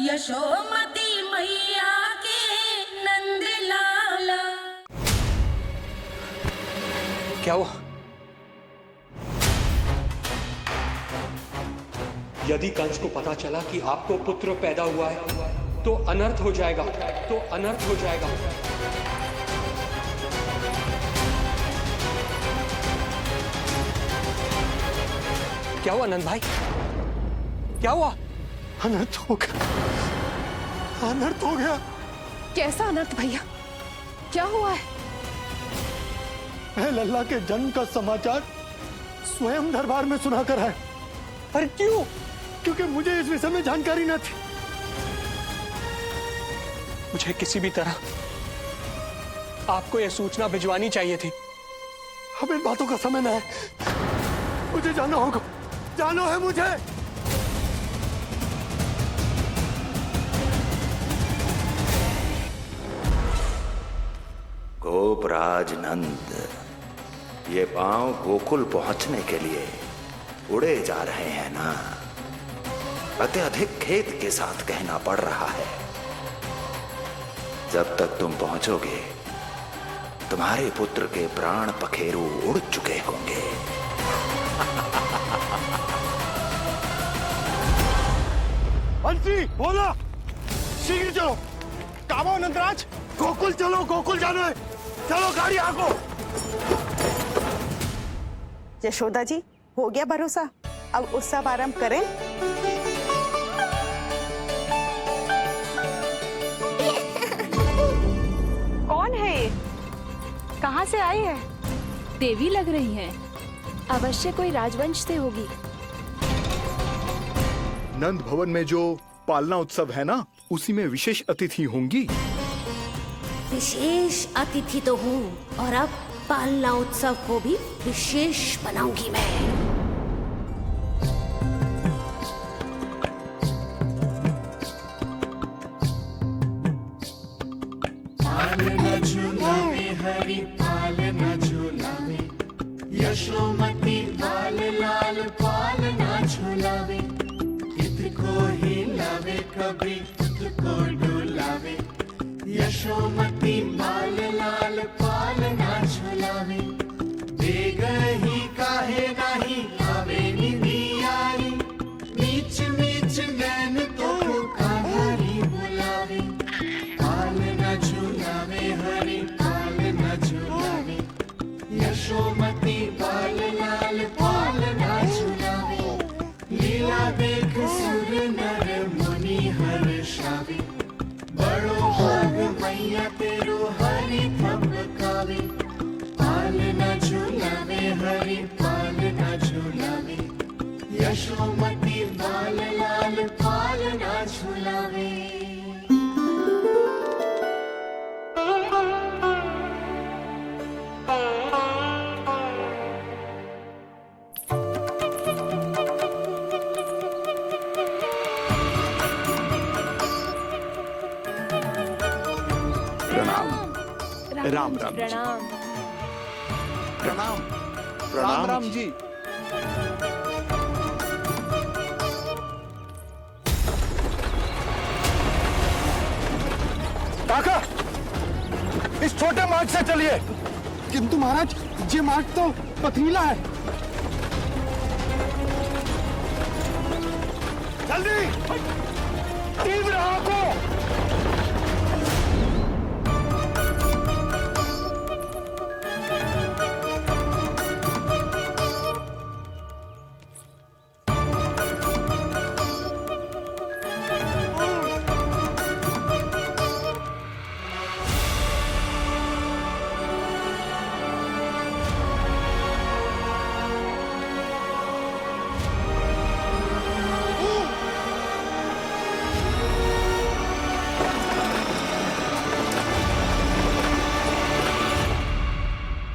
यशोमती मैया के नंद लाला। क्या हुआ? यदि कंस को पता चला कि आपको पुत्र पैदा हुआ है तो अनर्थ हो जाएगा, तो अनर्थ हो जाएगा। क्या हुआ नंद भाई? क्या हुआ? अनर्थ हो गया, अनर्थ हो गया। कैसा अनर्थ भैया? क्या हुआ है? मैं लल्ला के जन्म का समाचार स्वयं दरबार में सुनाकर आया। अरे क्यों? क्योंकि मुझे इस विषय में जानकारी न थी। मुझे किसी भी तरह आपको यह सूचना भिजवानी चाहिए थी। अब इन बातों का समय न है, मुझे जाना होगा, जाना है मुझे। गोपराज नंद, ये पांव गोकुल पहुंचने के लिए उड़े जा रहे हैं ना? अत्यधिक खेद के साथ कहना पड़ रहा है। जब तक तुम पहुंचोगे तुम्हारे पुत्र के प्राण पखेरु उड़ चुके होंगे। बंसी बोला, शीघ्र चलो। काबो नंदराज, गोकुल चलो, गोकुल जाना है। चलो गाड़ी आगो। यशोदा जी, हो गया भरोसा, अब उत्सव आरंभ करें। कौन है ये? कहाँ से आई है? देवी लग रही हैं। अवश्य कोई राजवंश से होगी। नंद भवन में जो पालना उत्सव है ना, उसी में विशेष अतिथि होंगी। विशेष अतिथि तो हूँ, और अब पालना उत्सव को भी विशेष बनाऊंगी मैं। पालना झूलावे हरि पालना झूलावे, यशोमती लाल लाल पालना झूलावे। हित को हिलावे कभी हित को डुलावे, यशोमती लाल लाल पालना झूलावे। देग ही काहे नाही आवे निधियारी, नीच नीच नैन तो कान्हारी बुलावे। पालना झूलावे हरि पालना झूलावे, यशोमती लाल लाल पालना झूलावे। लीला देख सुर नर मुनि हर्षावे, बड़ो भाग मैया तेरो हरि थपकावे। पालना झूलावे हरि पालना झूलावे, यशोमती लाल लाल पालना झूलावे। राम राम जी। प्रणाम। प्रणाम राम राम जी। काका, इस छोटे मार्ग से चलिए। किंतु महाराज, ये मार्ग तो पथरीला है। जल्दी तीव्र आंखों।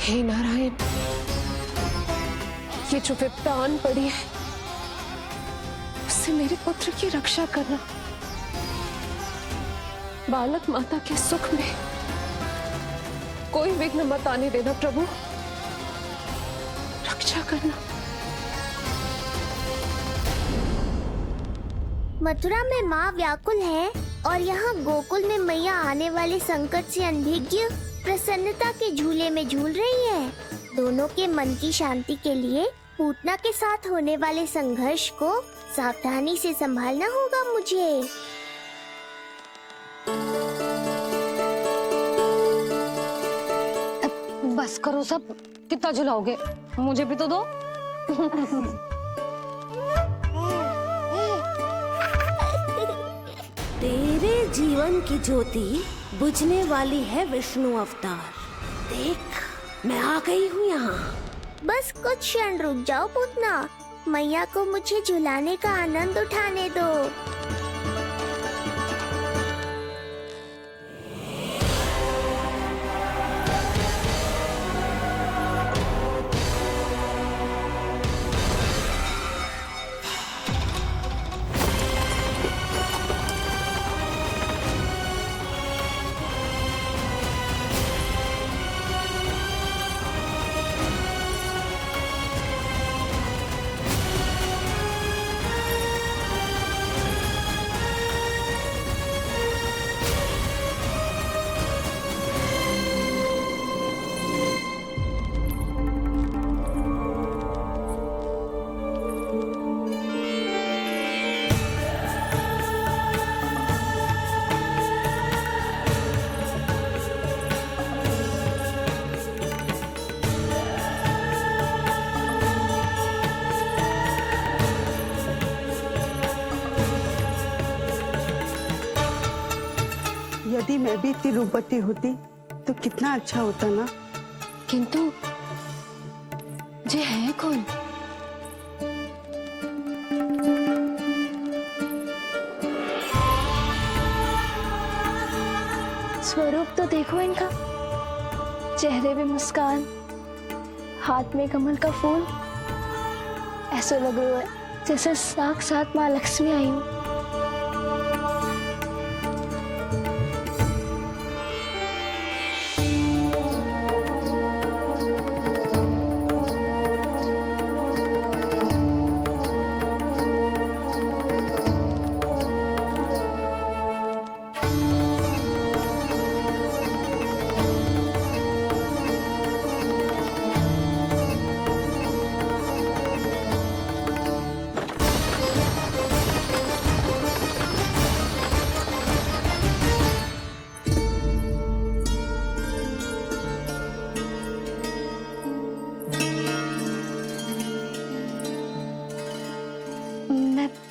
हे नारायण, ये जो विपदा आन पड़ी है, उससे मेरे पुत्र की रक्षा करना। बालक माता के सुख में कोई विघ्न मत आने देना प्रभु, रक्षा करना। मथुरा में माँ व्याकुल है और यहाँ गोकुल में मैया आने वाले संकट से अनभिज्ञ प्रसन्नता के झूले में झूल रही है। दोनों के मन की शांति के लिए पूतना के साथ होने वाले संघर्ष को सावधानी से संभालना होगा मुझे। बस करो सब, कितना झुलाओगे? मुझे भी तो दो। तेरे जीवन की ज्योति बुझने वाली है विष्णु अवतार। देख, मैं आ गई हूँ यहाँ। बस कुछ क्षण रुक जाओ पूतना, मैया को मुझे झुलाने का आनंद उठाने दो। यदि मैं भी इतनी रूपवती होती तो कितना अच्छा होता ना। किंतु ये है कौन? स्वरूप तो देखो इनका, चेहरे पे मुस्कान, हाथ में कमल का फूल। ऐसा लग रहा है जैसे साक्षात माँ लक्ष्मी आई हो।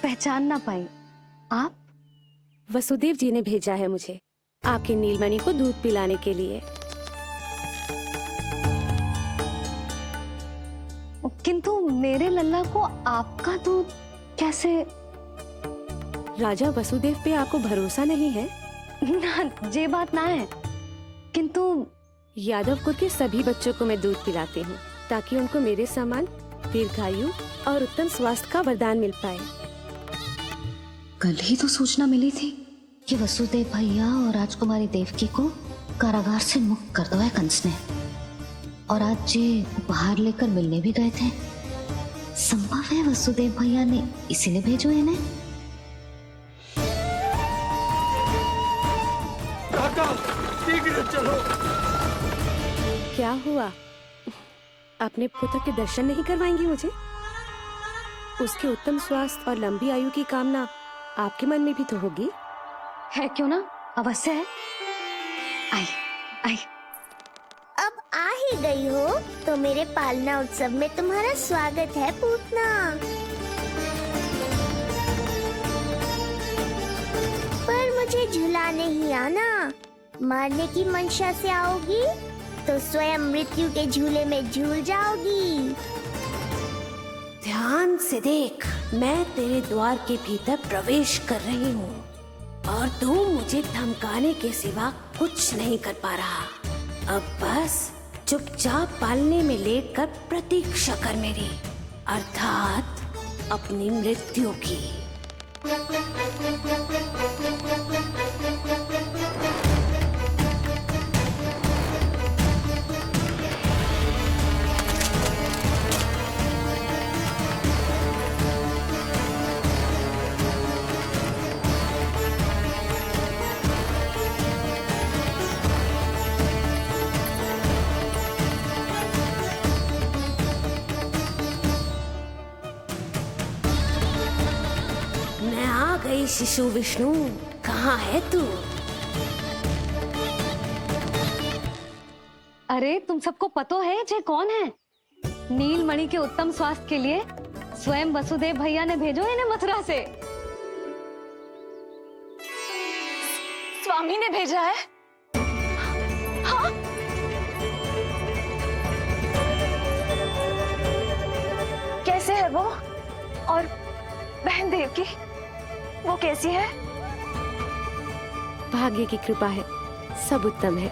पहचान ना पाई। आप? वसुदेव जी ने भेजा है मुझे आपके नीलमणि को दूध पिलाने के लिए। किंतु मेरे लल्ला को आपका दूध कैसे? राजा वसुदेव पे आपको भरोसा नहीं है ना? ये बात ना है, किंतु यादव कुल के सभी बच्चों को मैं दूध पिलाती हूँ ताकि उनको मेरे समान दीर्घायु और उत्तम स्वास्थ्य का वरदान मिल पाए। कल ही तो सूचना मिली थी कि वसुदेव भैया और राजकुमारी देवकी को कारागार से मुक्त कर दो है कंस ने, और आज ये उपहार लेकर मिलने भी गए थे। संभव है वसुदेव भैया ने इसीलिए भेजो इन्हें। काका, शीघ्र चलो। क्या हुआ? अपने पुत्र के दर्शन नहीं करवाएंगी मुझे? उसके उत्तम स्वास्थ्य और लंबी आयु की कामना आपके मन में भी तो होगी। है क्यों ना? अवश्य है। आई आई। अब आ ही गई हो तो मेरे पालना उत्सव में तुम्हारा स्वागत है पूतना। पर मुझे झुलाने ही आना, मारने की मंशा से आओगी तो स्वयं मृत्यु के झूले में झूल जाओगी। ध्यान से देख, मैं तेरे द्वार के भीतर प्रवेश कर रही हूँ और तू मुझे धमकाने के सिवा कुछ नहीं कर पा रहा। अब बस चुपचाप पालने में लेटकर प्रतीक्षा कर मेरी, अर्थात अपनी मृत्यु की। गई शिशु विष्णु, कहाँ है तू? अरे तुम सबको पतो है जे कौन है? नीलमणि के उत्तम स्वास्थ्य के लिए स्वयं वसुदेव भैया ने भेजो इन्हें मथुरा से। स्वामी ने भेजा है? हाँ? कैसे है वो? और बहन देवकी, वो कैसी है? भाग्य की कृपा है, सब उत्तम है।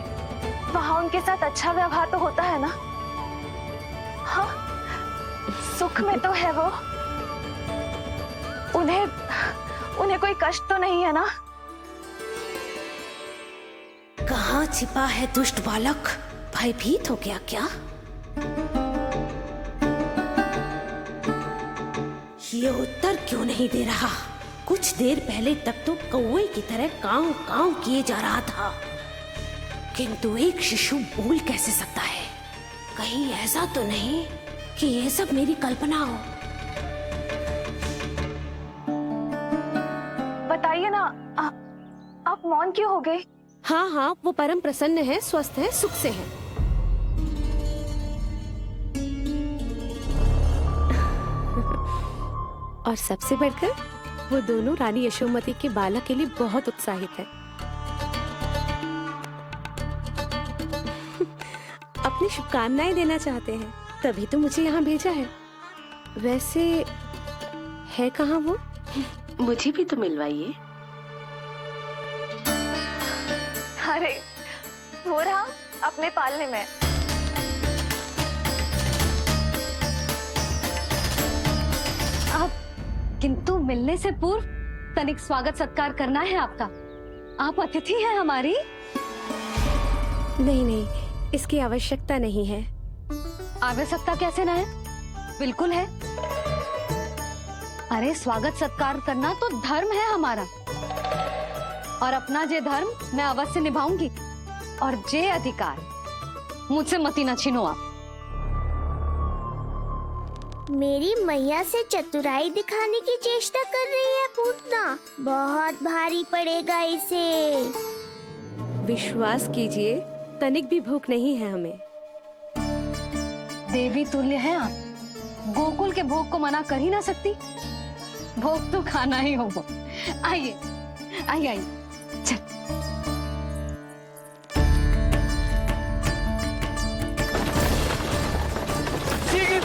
वहाँ उनके साथ अच्छा व्यवहार तो होता है ना? हाँ, सुख में तो है वो। उन्हें कोई कष्ट तो नहीं है ना? कहाँ छिपा है दुष्ट बालक? भयभीत हो गया क्या? ये उत्तर क्यों नहीं दे रहा? कुछ देर पहले तक तो कौवे की तरह कांव कांव किए जा रहा था, किंतु एक शिशु बोल कैसे सकता है? कहीं ऐसा तो नहीं कि ये सब मेरी कल्पना हो? बताइए ना, आप मौन क्यों हो गए? हाँ हाँ, वो परम प्रसन्न है, स्वस्थ है, सुख से है। और सबसे बढ़कर वो दोनों रानी यशोमती के बालक के लिए बहुत उत्साहित है। अपनी शुभकामनाएं देना चाहते हैं, तभी तो मुझे यहाँ भेजा है। वैसे है कहाँ वो? मुझे भी तो मिलवाइए। अरे वो रहा अपने पालने में। किंतु मिलने से पूर्व तनिक स्वागत सत्कार करना है आपका। आप अतिथि हैं हमारी। नहीं नहीं, इसकी आवश्यकता नहीं है। आवश्यकता कैसे ना है? बिल्कुल है। अरे स्वागत सत्कार करना तो धर्म है हमारा, और अपना जे धर्म मैं अवश्य निभाऊंगी, और जे अधिकार मुझसे मती न छीनो आप। मेरी मैया से चतुराई दिखाने की चेष्टा कर रही है पूतना। बहुत भारी पड़ेगा इसे। विश्वास कीजिए, तनिक भी भूख नहीं है हमें। देवी तुल्य हैं आप, गोकुल के भोग को मना कर ही ना सकती। भोग तो खाना ही होगा। आइए आइए आइए, चल।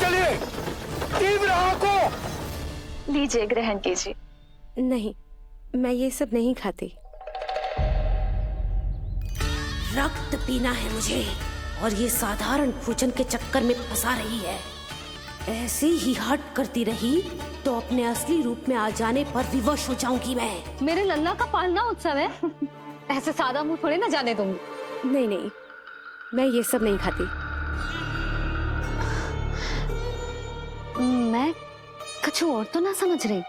चलिए, तीव्र को लीजिए, ग्रहण कीजिए। नहीं, मैं ये सब नहीं खाती। रक्त पीना है मुझे, और ये साधारण भोजन के चक्कर में फंसा रही है। ऐसे ही हट करती रही तो अपने असली रूप में आ जाने पर विवश हो जाऊंगी मैं। मेरे लल्ला का पालना उत्सव है, ऐसे सादा मुंह थोड़े ना जाने दूंगी। नहीं नहीं, मैं ये सब नहीं खाती। मैं कुछ और तो ना समझ रही।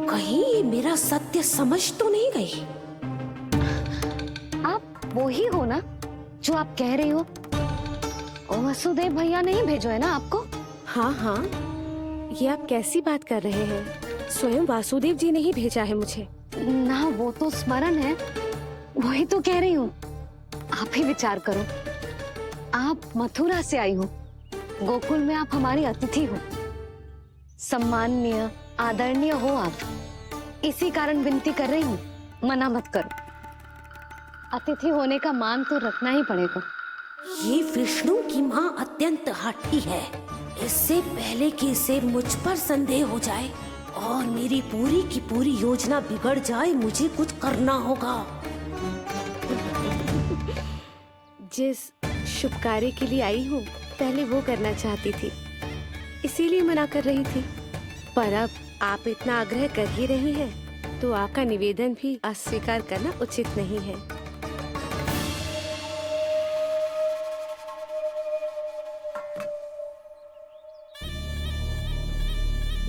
कहीं ये मेरा सत्य समझ तो नहीं गई? आप वो ही हो ना जो आप कह रही हो? वसुदेव भैया ने ही भेजो है ना आपको? हाँ हाँ, ये आप कैसी बात कर रहे हैं? स्वयं वासुदेव जी ने ही भेजा है मुझे। ना वो तो स्मरण है, वही तो कह रही हूँ। आप ही विचार करो, आप मथुरा से आई हो, गोकुल में आप हमारी अतिथि हो, सम्माननीय आदरणीय हो आप। इसी कारण विनती कर रही हूँ, मना मत करो। अतिथि होने का मान तो रखना ही पड़ेगा। ये विष्णु की माँ अत्यंत हठी है। इससे पहले कि इसे मुझ पर संदेह हो जाए और मेरी पूरी की पूरी योजना बिगड़ जाए, मुझे कुछ करना होगा। जिस शुभ कार्य के लिए आई हूँ, पहले वो करना चाहती थी, इसीलिए मना कर रही थी। पर अब आप इतना आग्रह कर ही रही हैं, तो आपका निवेदन भी अस्वीकार करना उचित नहीं है।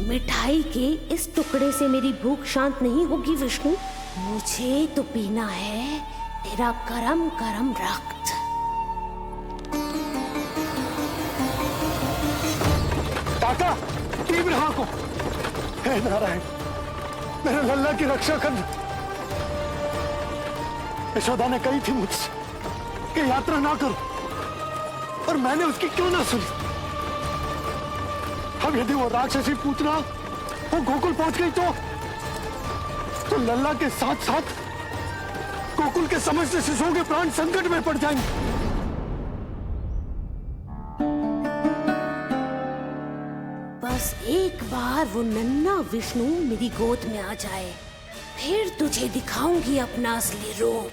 मिठाई के इस टुकड़े से मेरी भूख शांत नहीं होगी विष्णु। मुझे तो पीना है तेरा गरम गरम रक्त। काका, तीव्र को हे नारायण, मेरे लल्ला की रक्षा करना। यशोदा ने कही थी मुझसे कि यात्रा ना करो, और मैंने उसकी क्यों ना सुनी। अब यदि वो राक्षसी पूतना वो गोकुल पहुंच गई तो लल्ला के साथ साथ गोकुल के समस्त शिशुओं के प्राण संकट में पड़ जाएंगे। बस एक बार वो नन्हा विष्णु मेरी गोद में आ जाए, फिर तुझे दिखाऊंगी अपना असली रूप।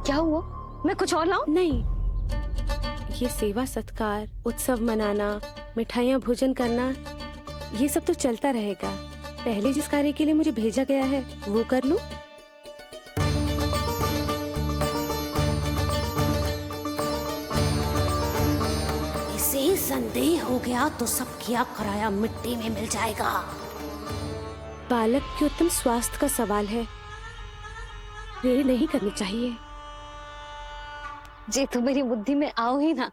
क्या हुआ? मैं कुछ और लाऊं? नहीं, ये सेवा सत्कार, उत्सव मनाना, मिठाइयाँ भोजन करना, ये सब तो चलता रहेगा। पहले जिस कार्य के लिए मुझे भेजा गया है वो कर लूं। इसे संदेह हो गया तो सब किया कराया मिट्टी में मिल जाएगा। बालक के उत्तम स्वास्थ्य का सवाल है, देरी नहीं करनी चाहिए। जी तो मेरी बुद्धि में आओ ही ना।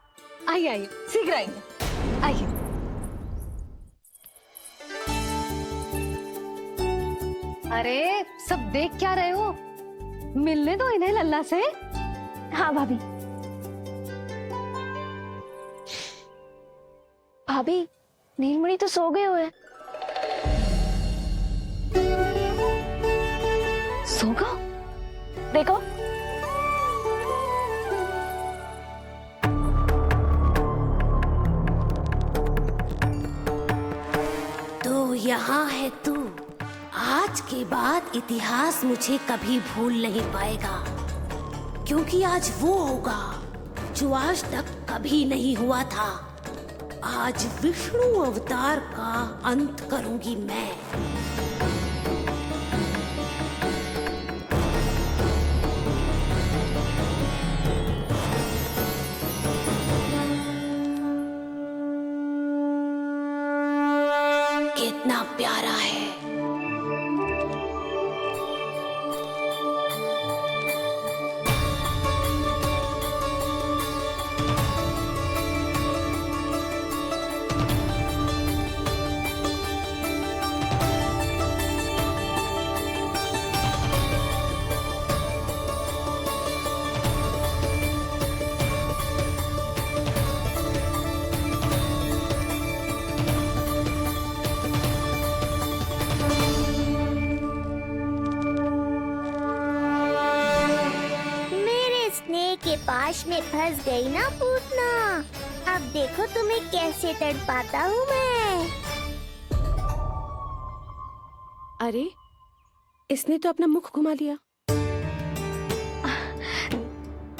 आइए आइए, शीघ्र आइए, आइए। अरे सब देख क्या रहे हो? मिलने दो इन्हें लल्ला से। हाँ भाभी। भाभी, नीलमणि तो सो गए हुए। सो गो? देखो। तो यहाँ है तू। आज के बाद इतिहास मुझे कभी भूल नहीं पाएगा, क्योंकि आज वो होगा जो आज तक कभी नहीं हुआ था। आज विष्णु अवतार का अंत करूंगी मैं। कितना प्यारा है। के पास में फंस गई ना पूतना। अब देखो तुम्हें कैसे तड़पाता हूँ मैं। अरे, इसने तो अपना मुख घुमा लिया।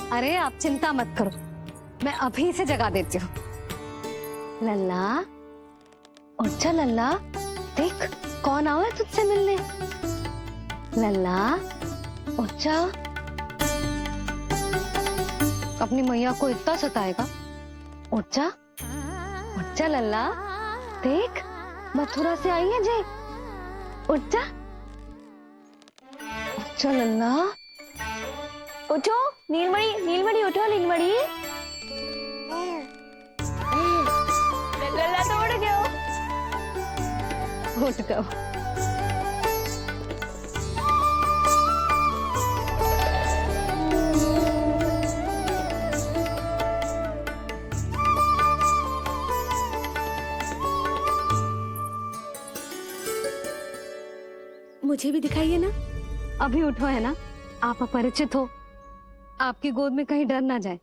अरे आप चिंता मत करो, मैं अभी से जगा देती हूँ। लल्ला, उठ जा लल्ला, देख कौन आया तुझसे मिलने। लल्ला, उठ जा। अपनी मैया को इतना सताएगा? उठ जा लल्ला, देख मथुरा से आई है जी। उठ जा लल्ला। उठो नीलमणि, नीलमणि उठो नीलमणि। लल्ला तो उठ गया। उठ गया। मुझे भी दिखाइए ना। अभी उठो है ना, आप अपरिचित हो, आपकी गोद में कहीं डर ना जाए।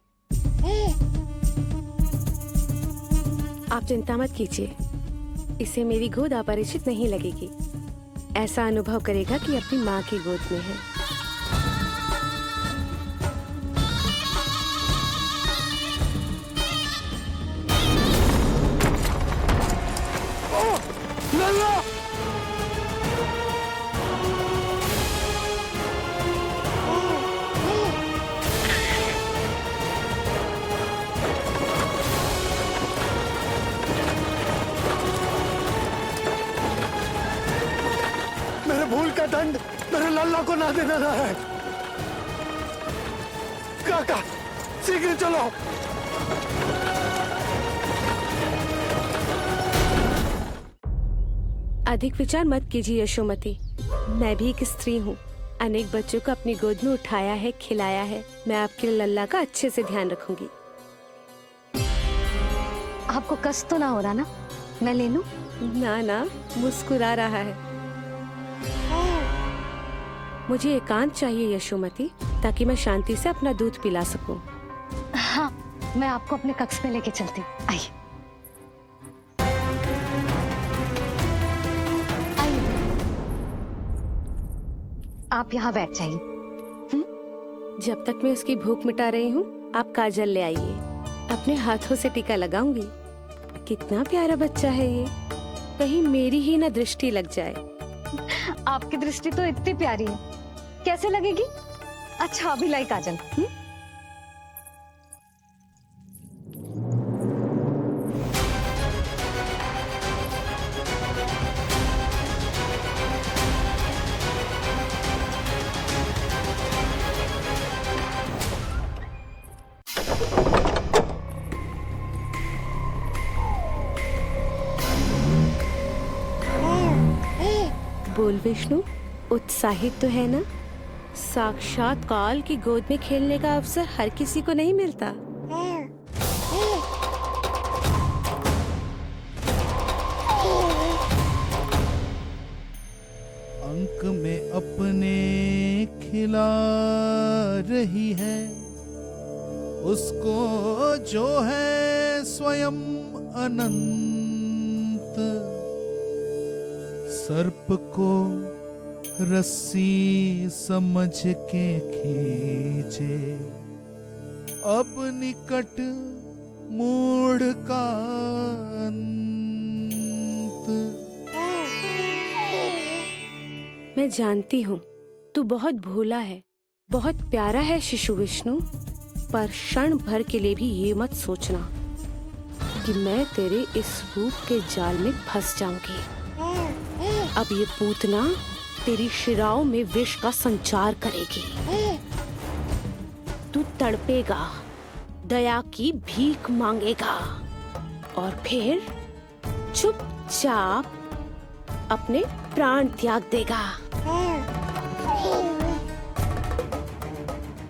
आप चिंता मत कीजिए, इसे मेरी गोद अपरिचित नहीं लगेगी। ऐसा अनुभव करेगा कि अपनी माँ की गोद में है। भूल का दंड मेरे लल्ला को ना देना है। काका, शीघ्र चलो। अधिक विचार मत कीजिए यशोमती। मैं भी एक स्त्री हूँ, अनेक बच्चों को अपनी गोद में उठाया है, खिलाया है। मैं आपके लल्ला का अच्छे से ध्यान रखूंगी। आपको कष्ट तो ना हो रहा ना? मैं ले लूं? ना ना, मुस्कुरा रहा है। मुझे एकांत चाहिए यशोमती, ताकि मैं शांति से अपना दूध पिला सकूं। हाँ, मैं आपको अपने कक्ष में लेके चलती हूँ। आइए। आप यहाँ बैठ जाइए। जब तक मैं उसकी भूख मिटा रही हूँ, आप काजल ले आइए। अपने हाथों से टीका लगाऊंगी। कितना प्यारा बच्चा है ये, कहीं मेरी ही ना दृष्टि लग जाए। आपकी दृष्टि तो इतनी प्यारी है, कैसे लगेगी? अच्छा अभी लाई काजल। बोल विष्णु, उत्साहित तो है ना? साक्षात काल की गोद में खेलने का अवसर हर किसी को नहीं मिलता। अंक में अपने खिला रही है, उसको जो है स्वयं अनंत। सर्प को रस्सी समझ के खींचे, अब निकट मूढ़ का अंत। मैं जानती हूँ तू बहुत भोला है, बहुत प्यारा है शिशु विष्णु, पर क्षण भर के लिए भी ये मत सोचना कि मैं तेरे इस रूप के जाल में फंस जाऊंगी। अब ये पूतना तेरी शिराओं में विष का संचार करेगी। तू तड़पेगा, दया की भीख मांगेगा और फिर चुपचाप अपने प्राण त्याग देगा।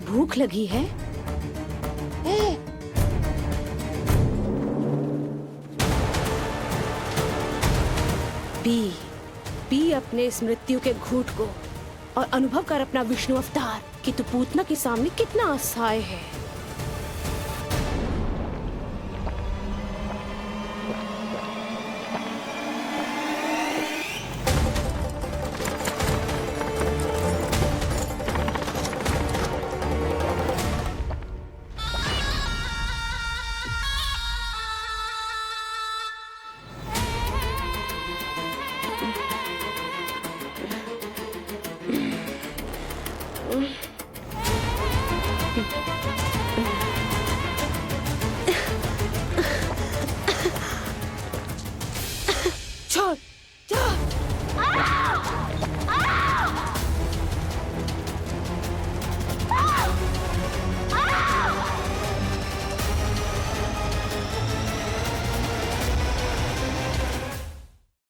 भूख लगी है? पी अपने इस मृत्यु के घूंट को और अनुभव कर अपना विष्णु अवतार कि तू पूतना के सामने कितना असहाय है। छोड़।